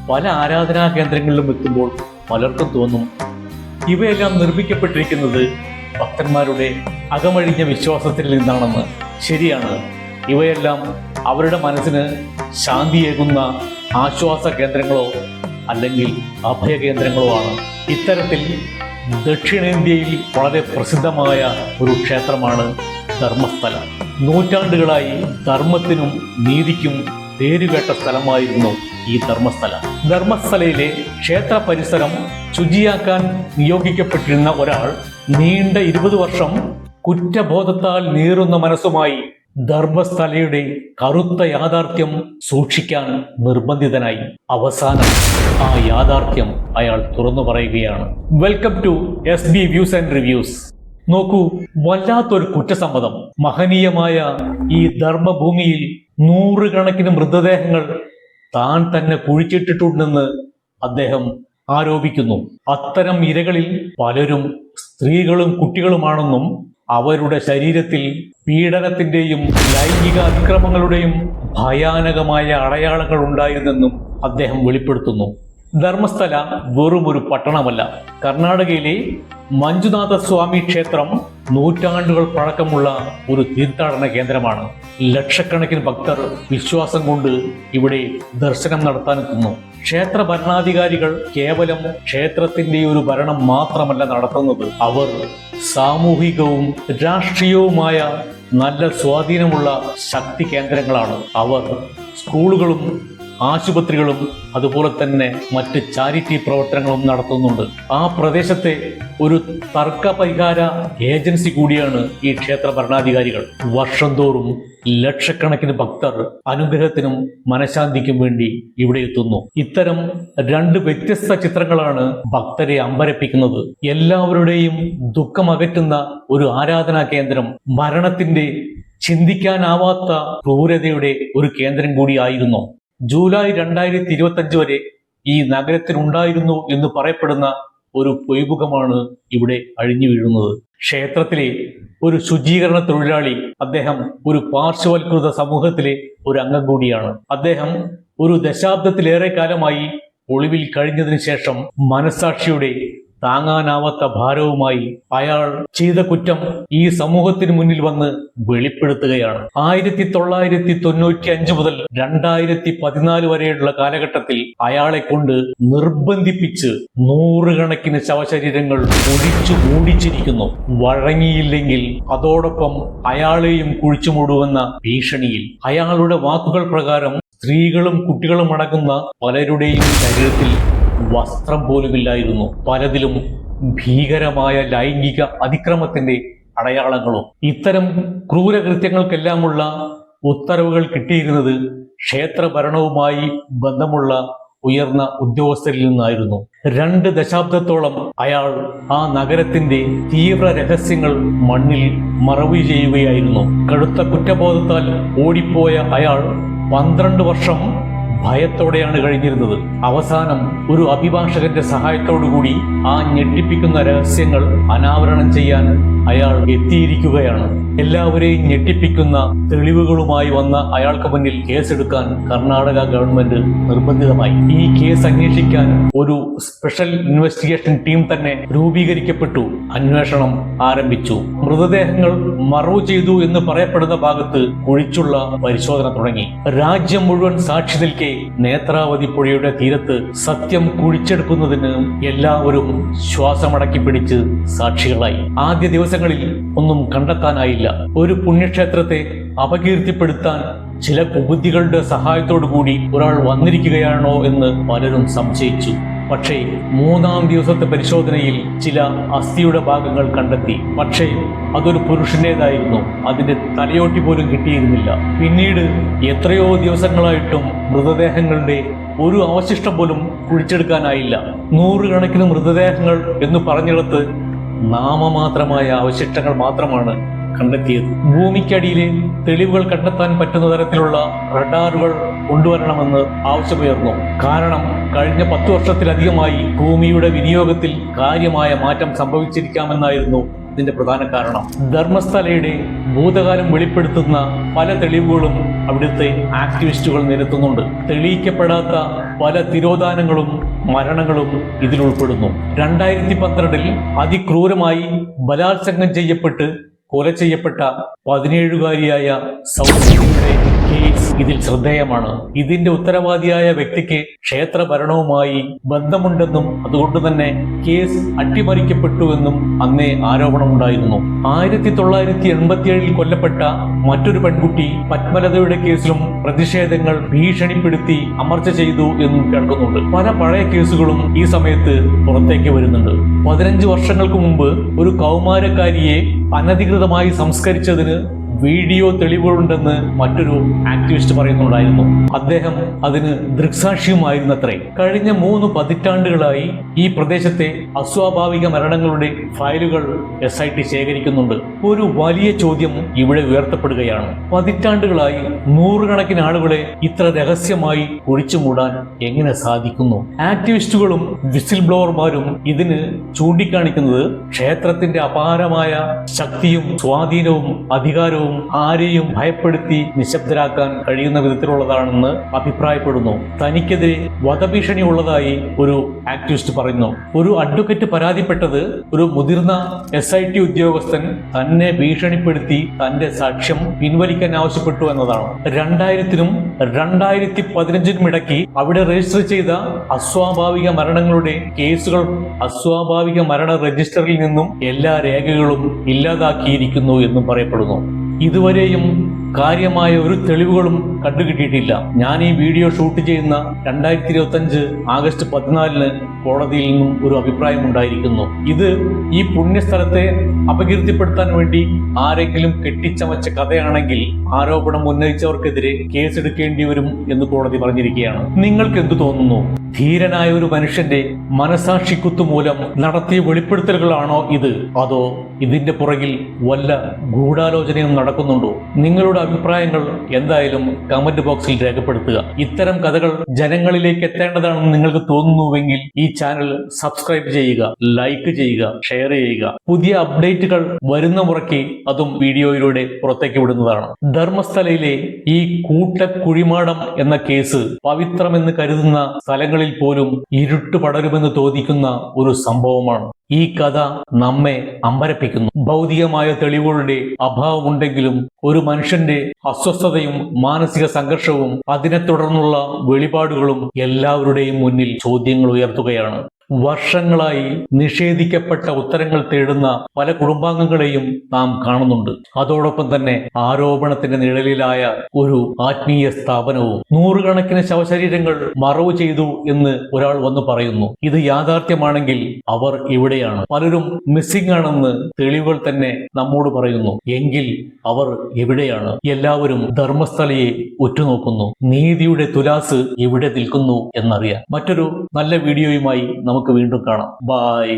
പല ആരാധനാ കേന്ദ്രങ്ങളിലും എത്തുമ്പോൾ പലർക്കും തോന്നും ഇവയെല്ലാം നിർമ്മിക്കപ്പെട്ടിരിക്കുന്നത് ഭക്തന്മാരുടെ അകമഴിഞ്ഞ വിശ്വാസത്തിൽ നിന്നാണെന്ന്. ശരിയാണ്, ഇവയെല്ലാം അവരുടെ മനസ്സിന് ശാന്തിയേകുന്ന ആശ്വാസ കേന്ദ്രങ്ങളോ അല്ലെങ്കിൽ അഭയകേന്ദ്രങ്ങളോ ആണ്. ഇത്തരത്തിൽ ദക്ഷിണേന്ത്യയിൽ വളരെ പ്രസിദ്ധമായ ഒരു ക്ഷേത്രമാണ് ധർമ്മസ്ഥല. നൂറ്റാണ്ടുകളായി ധർമ്മത്തിനും നീതിക്കും പേരുകേട്ട സ്ഥലമായിരുന്നു ഈ ധർമ്മസ്ഥല. ധർമ്മസ്ഥലയിലെ ക്ഷേത്ര പരിസരം ശുചിയാക്കാൻ നിയോഗിക്കപ്പെട്ടിരുന്ന ഒരാൾ നീണ്ട 20 വർഷം കുറ്റബോധത്താൽ നീറുന്ന മനസ്സുമായി ധർമ്മസ്ഥലയുടെ കറുത്ത യാഥാർത്ഥ്യം സൂക്ഷിക്കാൻ നിർബന്ധിതനായി. അവസാനം ആ യാഥാർത്ഥ്യം അയാൾ തുറന്നു പറയുകയാണ്. Welcome to SB views and reviews. നോക്കൂ, വല്ലാത്തൊരു കുറ്റസമ്മതം. മഹനീയമായ ഈ ധർമ്മഭൂമിയിൽ നൂറുകണക്കിന് മൃതദേഹങ്ങൾ താൻ തന്നെ കുഴിച്ചിട്ടിട്ടുണ്ടെന്ന് അദ്ദേഹം ആരോപിക്കുന്നു. അത്തരം ഇരകളിൽ പലരും സ്ത്രീകളും കുട്ടികളുമാണെന്നും അവരുടെ ശരീരത്തിൽ പീഡനത്തിന്റെയും ലൈംഗിക അതിക്രമങ്ങളുടെയും ഭയാനകമായ അടയാളങ്ങൾ ഉണ്ടായിരുന്നെന്നും അദ്ദേഹം വെളിപ്പെടുത്തുന്നു. ധർമ്മസ്ഥല വെറും ഒരു പട്ടണമല്ല. കർണാടകയിലെ മഞ്ജുനാഥ സ്വാമി ക്ഷേത്രം നൂറ്റാണ്ടുകൾ പഴക്കമുള്ള ഒരു തീർത്ഥാടന കേന്ദ്രമാണ്. ലക്ഷക്കണക്കിന് ഭക്തർ വിശ്വാസം കൊണ്ട് ഇവിടെ ദർശനം നടത്താനെത്തുന്നു. ക്ഷേത്ര ഭരണാധികാരികൾ കേവലം ക്ഷേത്രത്തിന്റെ ഒരു ഭരണം മാത്രമല്ല നടത്തുന്നത്, അവർ സാമൂഹികവും രാഷ്ട്രീയവുമായ നല്ല സ്വാധീനമുള്ള ശക്തി കേന്ദ്രങ്ങളാണ്. അവർ സ്കൂളുകളും ആശുപത്രികളും അതുപോലെ തന്നെ മറ്റ് ചാരിറ്റി പ്രവർത്തനങ്ങളും നടത്തുന്നുണ്ട്. ആ പ്രദേശത്തെ ഒരു തർക്ക പരിഹാര ഏജൻസി കൂടിയാണ് ഈ ക്ഷേത്ര ഭരണാധികാരികൾ. വർഷം തോറും ലക്ഷക്കണക്കിന് ഭക്തർ അനുഗ്രഹത്തിനും മനഃശാന്തിക്കും വേണ്ടി ഇവിടെ എത്തുന്നു. ഇത്തരം 2 വ്യത്യസ്ത ചിത്രങ്ങളാണ് ഭക്തരെ അമ്പരപ്പിക്കുന്നത്. എല്ലാവരുടെയും ദുഃഖമകറ്റുന്ന ഒരു ആരാധനാ കേന്ദ്രം, മരണത്തിന്റെ ചിന്തിക്കാനാവാത്ത ക്രൂരതയുടെ ഒരു കേന്ദ്രം കൂടിയായിരുന്നു. ജൂലൈ 2025 വരെ ഈ നഗരത്തിലുണ്ടായിരുന്നു എന്ന് പറയപ്പെടുന്ന ഒരു പൊയ്മുഖമാണ് ഇവിടെ അഴിഞ്ഞു വീഴുന്നത്. ക്ഷേത്രത്തിലെ ഒരു ശുചീകരണ തൊഴിലാളി, അദ്ദേഹം ഒരു പാർശ്വവൽകൃത സമൂഹത്തിലെ ഒരു അംഗം കൂടിയാണ്. അദ്ദേഹം ഒരു ദശാബ്ദത്തിലേറെ കാലമായി ഒളിവിൽ കഴിഞ്ഞതിന് ശേഷം മനസ്സാക്ഷിയുടെ താങ്ങാനാവാത്ത ഭാരവുമായി അയാൾ ചെയ്ത കുറ്റം ഈ സമൂഹത്തിന് മുന്നിൽ വന്ന് വെളിപ്പെടുത്തുകയാണ്. 1995 മുതൽ 2014 വരെയുള്ള കാലഘട്ടത്തിൽ അയാളെ കൊണ്ട് നിർബന്ധിപ്പിച്ച് നൂറുകണക്കിന് ശവശരീരങ്ങൾ ഒഴിച്ചു മൂടിച്ചിരിക്കുന്നു. വഴങ്ങിയില്ലെങ്കിൽ അതോടൊപ്പം അയാളെയും കുഴിച്ചു മൂടുവെന്ന ഭീഷണിയിൽ. അയാളുടെ വാക്കുകൾ പ്രകാരം സ്ത്രീകളും കുട്ടികളും അടങ്ങുന്ന പലരുടെയും ശരീരത്തിൽ വസ്ത്രം പോലുമില്ലായിരുന്നു. പലതിലും ഭീകരമായ ലൈംഗിക അതിക്രമത്തിന്റെ അടയാളങ്ങളും. ഇത്തരം ക്രൂരകൃത്യങ്ങൾക്കെല്ലാമുള്ള ഉത്തരവുകൾ കിട്ടിയിരുന്നത് ക്ഷേത്ര ഭരണവുമായി ബന്ധമുള്ള ഉയർന്ന ഉദ്യോഗസ്ഥരിൽ നിന്നായിരുന്നു. 2 ദശാബ്ദത്തോളം അയാൾ ആ നഗരത്തിന്റെ തീവ്ര രഹസ്യങ്ങൾ മണ്ണിൽ മറവു ചെയ്യുകയായിരുന്നു. കടുത്ത കുറ്റബോധത്താൽ ഓടിപ്പോയ അയാൾ 12 വർഷം ഭയത്തോടെയാണ് കഴിഞ്ഞിരുന്നത്. അവസാനം ഒരു അഭിഭാഷകന്റെ സഹായത്തോടുകൂടി ആ ഞെട്ടിപ്പിക്കുന്ന രഹസ്യങ്ങൾ അനാവരണം ചെയ്യാൻ അയാൾ എത്തിയിരിക്കുകയാണ്. എല്ലാവരെയും ഞെട്ടിപ്പിക്കുന്ന തെളിവുകളുമായി വന്ന അയാൾക്ക് മുന്നിൽ കേസെടുക്കാൻ കർണാടക ഗവൺമെന്റ് നിർബന്ധിതമായി. ഈ കേസ് അന്വേഷിക്കാൻ ഒരു സ്പെഷ്യൽ ഇൻവെസ്റ്റിഗേഷൻ ടീം തന്നെ രൂപീകരിക്കപ്പെട്ടു. അന്വേഷണം ആരംഭിച്ചു. മൃതദേഹങ്ങൾ മറവു ചെയ്തു എന്ന് പറയപ്പെടുന്ന ഭാഗത്ത് കുഴിച്ചുള്ള പരിശോധന തുടങ്ങി. രാജ്യം മുഴുവൻ സാക്ഷി നിൽക്കെ നേത്രാവതി പുഴയുടെ തീരത്ത് സത്യം കുഴിച്ചെടുക്കുന്നതിന് എല്ലാവരും ശ്വാസമടക്കി പിടിച്ച് സാക്ഷികളായി. ആദ്യ ദിവസങ്ങളിൽ ഒന്നും കണ്ടെത്താനായില്ല. ഒരു പുണ്യക്ഷേത്രത്തെ അപകീർത്തിപ്പെടുത്താൻ ചില കുബുദ്ധികളുടെ സഹായത്തോടുകൂടി ഒരാൾ വന്നിരിക്കുകയാണോ എന്ന് പലരും സംശയിച്ചു. പക്ഷേ 3-ാം ദിവസത്തെ പരിശോധനയിൽ ചില അസ്ഥിയുടെ ഭാഗങ്ങൾ കണ്ടെത്തി. പക്ഷേ അതൊരു പുരുഷന്റേതായിരുന്നു. അതിന്റെ തലയോട്ടി പോലും കിട്ടിയിരുന്നില്ല. പിന്നീട് എത്രയോ ദിവസങ്ങളായിട്ടും മൃതദേഹങ്ങളുടെ ഒരു അവശിഷ്ടം പോലും കുഴിച്ചെടുക്കാനായില്ല. 100 കണക്കിന് മൃതദേഹങ്ങൾ എന്ന് പറഞ്ഞിടത്ത് നാമമാത്രമായ അവശിഷ്ടങ്ങൾ മാത്രമാണ് കണ്ടെത്തിയത്. ഭൂമിക്കടിയിലെ തെളിവുകൾ കണ്ടെത്താൻ പറ്റുന്ന തരത്തിലുള്ള റഡാറുകൾ കൊണ്ടുവരണമെന്ന് ആവശ്യമുയർന്നു. കാരണം കഴിഞ്ഞ 10 വർഷത്തിലധികമായി ഭൂമിയുടെ വിനിയോഗത്തിൽ കാര്യമായ മാറ്റം സംഭവിച്ചിരിക്കാമെന്നായിരുന്നു ഇതിന്റെ പ്രധാന കാരണം. ധർമ്മസ്ഥലയുടെ ഭൂതകാലം വെളിപ്പെടുത്തുന്ന പല തെളിവുകളും അവിടുത്തെ ആക്ടിവിസ്റ്റുകൾ നിരത്തുന്നുണ്ട്. തെളിയിക്കപ്പെടാത്ത പല തിരോധാനങ്ങളും മരണങ്ങളും ഇതിൽ ഉൾപ്പെടുന്നു. 2012 അതിക്രൂരമായി ബലാത്സംഗം ചെയ്യപ്പെട്ട് കൊല ചെയ്യപ്പെട്ട 17-കാരിയായ സൗമ്യയുടെ കേസ് ഇതിൽ ശ്രദ്ധേയമാണ്. ഇതിന്റെ ഉത്തരവാദിയായ വ്യക്തിക്ക് ക്ഷേത്ര ഭരണവുമായി ബന്ധമുണ്ടെന്നും അതുകൊണ്ട് തന്നെ കേസ് അട്ടിമറിക്കപ്പെട്ടുവെന്നും അന്നേ ആരോപണമുണ്ടായിരുന്നു. 1987 കൊല്ലപ്പെട്ട മറ്റൊരു പെൺകുട്ടി പത്മലതയുടെ കേസിലും പ്രതിഷേധങ്ങൾ ഭീഷണിപ്പെടുത്തി അമർച്ച ചെയ്തു എന്നും കേൾക്കുന്നുണ്ട്. പല പഴയ കേസുകളും ഈ സമയത്ത് പുറത്തേക്ക് വരുന്നുണ്ട്. 15 വർഷങ്ങൾക്ക് മുമ്പ് ഒരു കൗമാരക്കാരിയെ അനധികൃതമായി സംസ്കരിച്ചതിന് വീഡിയോ തെളിവുകളുണ്ടെന്ന് മറ്റൊരു ആക്ടിവിസ്റ്റ് പറയുന്നുണ്ടായിരുന്നു. അദ്ദേഹം അതിന് ദൃക്സാക്ഷിയുമായിരുന്നത്രേ. കഴിഞ്ഞ 3 പതിറ്റാണ്ടുകളായി ഈ പ്രദേശത്തെ അസ്വാഭാവിക മരണങ്ങളുടെ ഫയലുകൾ SIT ശേഖരിക്കുന്നുണ്ട്. ഒരു വലിയ ചോദ്യം ഇവിടെ ഉയർത്തപ്പെടുകയാണ്. പതിറ്റാണ്ടുകളായി നൂറുകണക്കിന് ആളുകളെ ഇത്ര രഹസ്യമായി ഒഴിച്ചുമൂടാൻ എങ്ങനെ സാധിക്കുന്നു? ആക്ടിവിസ്റ്റുകളും വിസിൽ ബ്ലോവർമാരും ഇതിന് ചൂണ്ടിക്കാണിക്കുന്നത് ക്ഷേത്രത്തിന്റെ അപാരമായ ശക്തിയും സ്വാധീനവും അധികാരവും ആരെയും ഭയപ്പെടുത്തി നിശബ്ദരാക്കാൻ കഴിയുന്ന വിധത്തിലുള്ളതാണെന്ന് അഭിപ്രായപ്പെടുന്നു. തനിക്കെതിരെ വധഭീഷണി ഉള്ളതായി ഒരു ആക്ടിവിസ്റ്റ് പറയുന്നു. ഒരു അഡ്വക്കേറ്റ് പരാതിപ്പെട്ടത് ഒരു മുതിർന്ന SIT ഉദ്യോഗസ്ഥൻ തന്നെ ഭീഷണിപ്പെടുത്തി തന്റെ സാക്ഷ്യം പിൻവലിക്കാൻ ആവശ്യപ്പെട്ടു എന്നതാണ്. 2000-നും 2015-നും ഇടയ്ക്ക് അവിടെ രജിസ്റ്റർ ചെയ്ത അസ്വാഭാവിക മരണങ്ങളുടെ കേസുകൾ അസ്വാഭാവിക മരണ രജിസ്റ്ററിൽ നിന്നും എല്ലാ രേഖകളും ഇല്ലാതാക്കിയിരിക്കുന്നു എന്നും പറയപ്പെടുന്നു. ഇതുവരെയും കാര്യമായ ഒരു തെളിവുകളും കണ്ടുകിട്ടിയിട്ടില്ല. ഞാൻ ഈ വീഡിയോ ഷൂട്ട് ചെയ്യുന്ന 2025 ആഗസ്റ്റ് 14-ന് കോടതിയിൽ നിന്നും ഒരു അഭിപ്രായം ഉണ്ടായിരിക്കുന്നു. ഇത് ഈ പുണ്യസ്ഥലത്തെ അപകീർത്തിപ്പെടുത്താൻ വേണ്ടി ആരെങ്കിലും കെട്ടിച്ചമച്ച കഥയാണെങ്കിൽ ആരോപണം ഉന്നയിച്ചവർക്കെതിരെ കേസെടുക്കേണ്ടി വരും എന്ന് കോടതി പറഞ്ഞിരിക്കുകയാണ്. നിങ്ങൾക്ക് എന്തു തോന്നുന്നു? ധീരനായ ഒരു മനുഷ്യന്റെ മനസാക്ഷിക്കുത്തു മൂലം നടത്തിയ വെളിപ്പെടുത്തലുകളാണോ ഇത്? അതോ ഇതിന്റെ പുറകിൽ വല്ല ഗൂഢാലോചനയും നടക്കുന്നുണ്ടോ? നിങ്ങളുടെ അഭിപ്രായങ്ങൾ എന്തായാലും കമന്റ് ബോക്സിൽ രേഖപ്പെടുത്തുക. ഇത്തരം കഥകൾ ജനങ്ങളിലേക്ക് എത്തേണ്ടതാണെന്ന് നിങ്ങൾക്ക് തോന്നുന്നുവെങ്കിൽ ഈ ചാനൽ സബ്സ്ക്രൈബ് ചെയ്യുക, ലൈക്ക് ചെയ്യുക, ഷെയർ ചെയ്യുക. പുതിയ അപ്ഡേറ്റുകൾ വരുന്ന മുറയ്ക്ക് അതും വീഡിയോയിലൂടെ പുറത്തേക്ക് വിടുന്നതാണ്. ധർമ്മസ്ഥലയിലെ ഈ കൂട്ടക്കുഴിമാടം എന്ന കേസ് പവിത്രമെന്ന് കരുതുന്ന സ്ഥലങ്ങളിൽ പോലും ഇരുട്ട് പടരുമെന്ന് തോന്നിക്കുന്ന ഒരു സംഭവമാണ്. ഈ കഥ നമ്മെ അമ്പരപ്പിക്കുന്നു. ഭൗതികമായ തെളിവുകളുടെ അഭാവമുണ്ടെങ്കിലും ഒരു മനുഷ്യന്റെ അസ്വസ്ഥതയും മാനസിക സംഘർഷവും അതിനെ തുടർന്നുള്ള വെളിപാടുകളും എല്ലാവരുടെയും മുന്നിൽ ചോദ്യങ്ങൾ ഉയർത്തുകയാണ്. വർഷങ്ങളായി നിഷേധിക്കപ്പെട്ട ഉത്തരങ്ങൾ തേടുന്ന പല കുടുംബാംഗങ്ങളെയും നാം കാണുന്നുണ്ട്. അതോടൊപ്പം തന്നെ ആരോപണത്തിന്റെ നിഴലിലായ ഒരു ആത്മീയ സ്ഥാപനവും. നൂറുകണക്കിന് ശവശരീരങ്ങൾ മറവ് ചെയ്തു എന്ന് ഒരാൾ വന്ന് പറയുന്നു. ഇത് യാഥാർത്ഥ്യമാണെങ്കിൽ അവർ ഇവിടെയാണ്. പലരും മിസ്സിംഗ് ആണെന്ന് തെളിവുകൾ തന്നെ നമ്മോട് പറയുന്നു. എങ്കിൽ അവർ എവിടെയാണ്? എല്ലാവരും ധർമ്മസ്ഥലയെ ഉറ്റുനോക്കുന്നു. നീതിയുടെ തുലാസ് എവിടെ നിൽക്കുന്നു എന്നറിയാൻ. മറ്റൊരു നല്ല വീഡിയോയുമായി നമുക്ക് വീണ്ടും കാണാം. ബൈ.